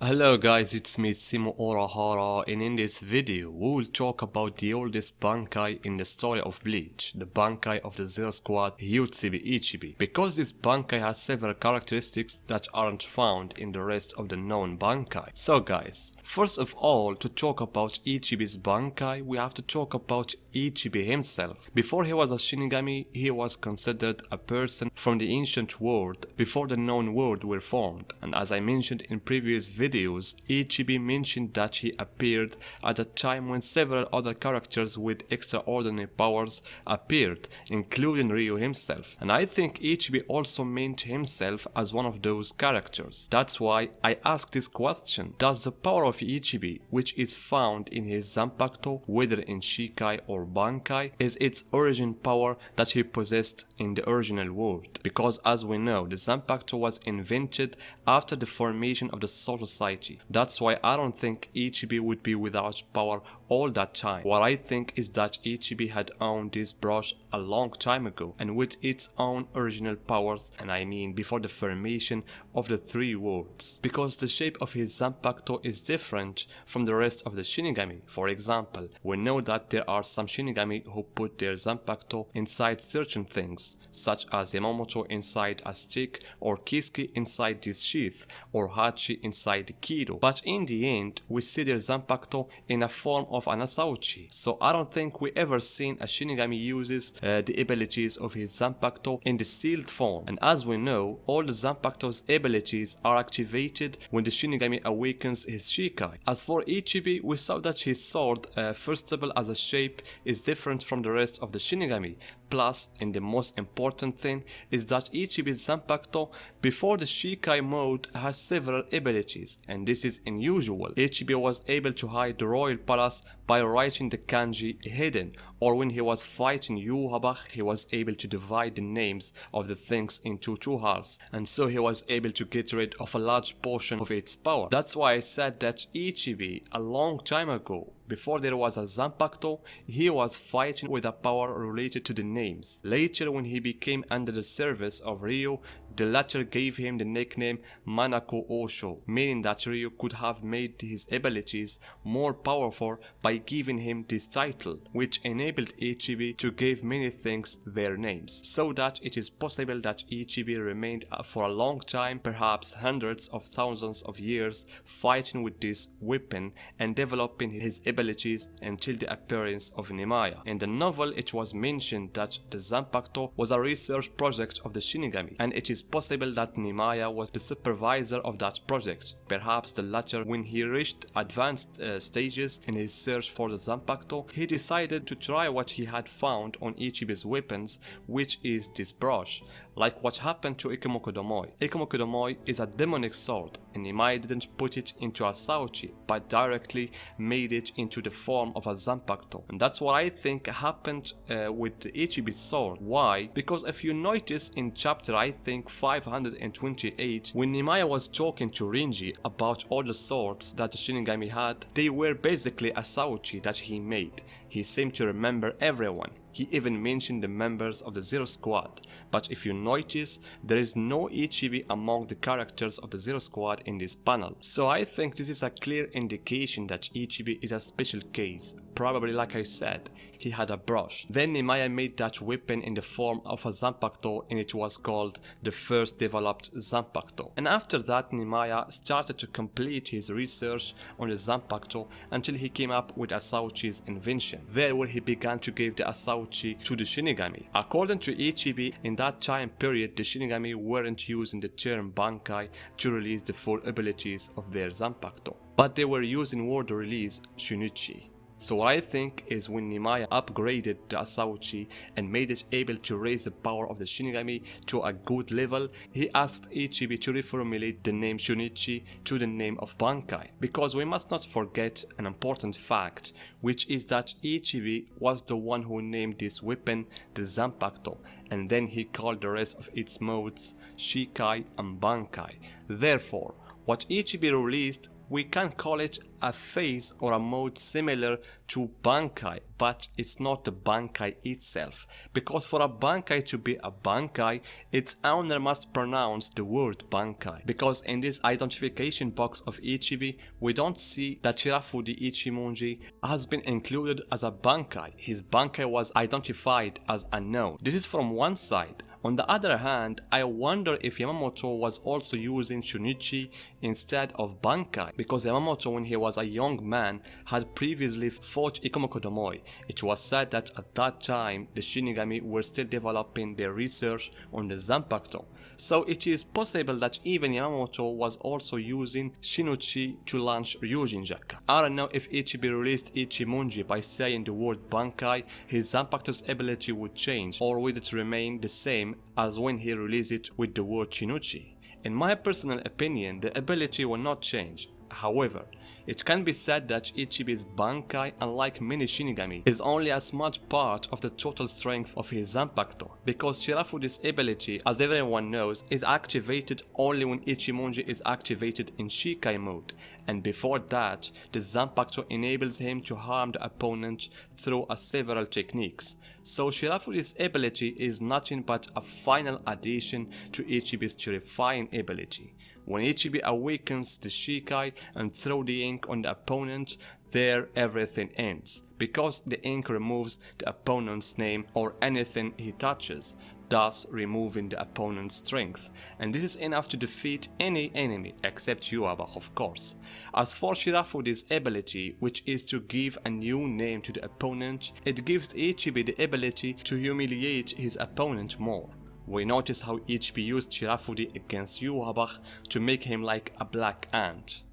Hello guys, it's me Simo Orahara, and in this video we will talk about the oldest Bankai in the story of Bleach, the Bankai of the Zero Squad Hyutsibi Ichibi, because this Bankai has several characteristics that aren't found in the rest of the known Bankai. So guys, first of all, to talk about Ichibi's Bankai, we have to talk about Ichibi himself. Before he was a Shinigami, he was considered a person from the ancient world before the known world were formed, and as I mentioned in previous videos, Ichibi mentioned that he appeared at a time when several other characters with extraordinary powers appeared, including Ryu himself. And I think Ichibi also meant himself as one of those characters. That's why I asked this question: does the power of Ichibi, which is found in his Zanpakuto, whether in Shikai or Bankai, is its origin power that he possessed in the original world? Because as we know, the Zanpakuto was invented after the formation of the Soul Society. That's why I don't think Ichibi would be without power all that time. What I think is that Ichibi had owned this brush a long time ago and with its own original powers, and I mean before the formation of the three worlds. Because the shape of his Zanpakuto is different from the rest of the Shinigami. For example, we know that there are some Shinigami who put their Zanpakuto inside certain things, such as Yamamoto inside a stick, or Kisuke inside this sheath, or Hachi inside the Kido. But in the end, we see their Zanpakuto in a form of an Asauchi. So I don't think we ever seen a Shinigami uses the abilities of his Zanpakuto in the sealed form. And as we know, all the Zanpakuto's abilities are activated when the Shinigami awakens his Shikai. As for Ichibi, we saw that his sword, first of all as a shape, is different from the rest of the Shinigami. Plus, and the most important thing, is that Ichibi's Zanpakuto before the Shikai mode has several abilities, and this is unusual. Ichibi was able to hide the royal palace by writing the kanji hidden, or when he was fighting Yuhabach, he was able to divide the names of the things into two halves, and so he was able to get rid of a large portion of its power. That's why I said that Ichibi, a long time ago, before there was a Zanpakuto, he was fighting with a power related to the names. Later, when he became under the service of Ryu, the latter gave him the nickname Manako Osho, meaning that Ryu could have made his abilities more powerful by giving him this title, which enabled Ichibi to give many things their names, so that it is possible that Ichibi remained for a long time, perhaps hundreds of thousands of years, fighting with this weapon and developing his abilities until the appearance of Nemaya. In the novel, it was mentioned that the Zanpakuto was a research project of the Shinigami, and it is possible that Nemaya was the supervisor of that project. Perhaps the latter, when he reached advanced stages in his search for the Zanpakuto, he decided to try what he had found on Ichibi's weapons, which is this brush, like what happened to Ikemoku Domoi. Ikemoku Domoi is a demonic sword, and Nemaya didn't put it into a Sauchi, but directly made it into the form of a Zanpakuto. And that's what I think happened with Ichibi's sword. Why? Because if you notice in chapter, I think 528, when Nemaya was talking to Rinji about all the swords that the Shinigami had, they were basically a Sauchi that he made. He seemed to remember everyone. He even mentioned the members of the Zero Squad. But if you notice, there is no Ichibi among the characters of the Zero Squad in this panel. So I think this is a clear indication that Ichibi is a special case. Probably, like I said, he had a brush. Then Nemaya made that weapon in the form of a Zanpakuto, and it was called the first developed Zanpakuto. And after that, Nemaya started to complete his research on the Zanpakuto until he came up with Asauchi's invention. There where he began to give the Asauchi to the Shinigami. According to Ichibi, in that time period, the Shinigami weren't using the term Bankai to release the full abilities of their Zanpakuto, but they were using word release Shunichi. So what I think is when Nemaya upgraded the Asauchi and made it able to raise the power of the Shinigami to a good level, he asked Ichibi to reformulate the name Shunichi to the name of Bankai. Because we must not forget an important fact, which is that Ichibi was the one who named this weapon the Zanpakuto, and then he called the rest of its modes Shikai and Bankai. Therefore, what Ichibi released we can call it a phase or a mode similar to Bankai, but it's not the Bankai itself. Because for a Bankai to be a Bankai, its owner must pronounce the word Bankai. Because in this identification box of Ichibi, we don't see that Shirafude Ichimonji has been included as a Bankai. His Bankai was identified as unknown. This is from one side. On the other hand, I wonder if Yamamoto was also using Shunichi instead of Bankai, because Yamamoto, when he was a young man, had previously fought Ikumo-Kodomoi. It was said that at that time the Shinigami were still developing their research on the Zanpakuto. So it is possible that even Yamamoto was also using Shinichi to launch Ryujinjaka. I don't know if Ichibi released Ichimonji by saying the word Bankai, his Zanpakuto's ability would change, or would it remain the same as when he released it with the word Shinichi. In my personal opinion, the ability will not change. However, it can be said that Ichibi's Bankai, unlike many Shinigami, is only a small part of the total strength of his Zanpakuto, because Shirafude's ability, as everyone knows, is activated only when Ichimonji is activated in Shikai mode, and before that, the Zanpakuto enables him to harm the opponent through several techniques. So Shirafude's ability is nothing but a final addition to Ichibi's terrifying ability. When Ichibi awakens the Shikai and throws the ink on the opponent, there everything ends, because the ink removes the opponent's name or anything he touches, thus removing the opponent's strength, and this is enough to defeat any enemy except Yuaba, of course. As for Shirafude's ability, which is to give a new name to the opponent, it gives Ichibi the ability to humiliate his opponent more. We notice how Ichibi used Shirafude against Yuaba to make him like a black ant.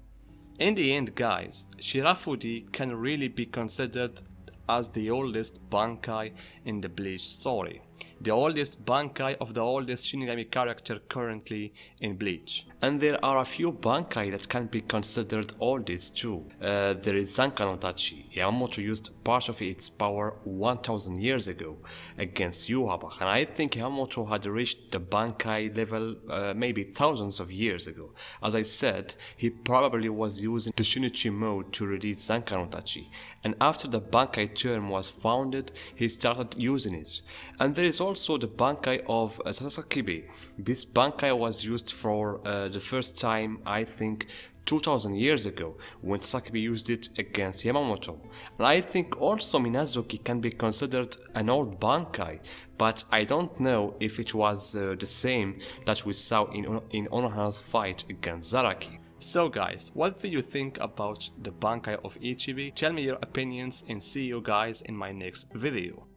In the end, guys, Shirafude can really be considered as the oldest Bankai in the Bleach story. The oldest Bankai of the oldest Shinigami character currently in Bleach. And there are a few Bankai that can be considered oldest too. There is Zanka no Tachi. Yamamoto used part of its power 1000 years ago against Yuaba, and I think Yamamoto had reached the Bankai level maybe thousands of years ago. As I said, he probably was using the Shinichi mode to release Zanka no Tachi, and after the Bankai term was founded, he started using it. And there is also the Bankai of Sasakibe. This Bankai was used for the first time, I think, 2000 years ago, when Sasakibe used it against Yamamoto. And I think also Minazuki can be considered an old Bankai, but I don't know if it was the same that we saw in Onohana's fight against Zaraki. So guys, what do you think about the Bankai of Ichibi? Tell me your opinions and see you guys in my next video.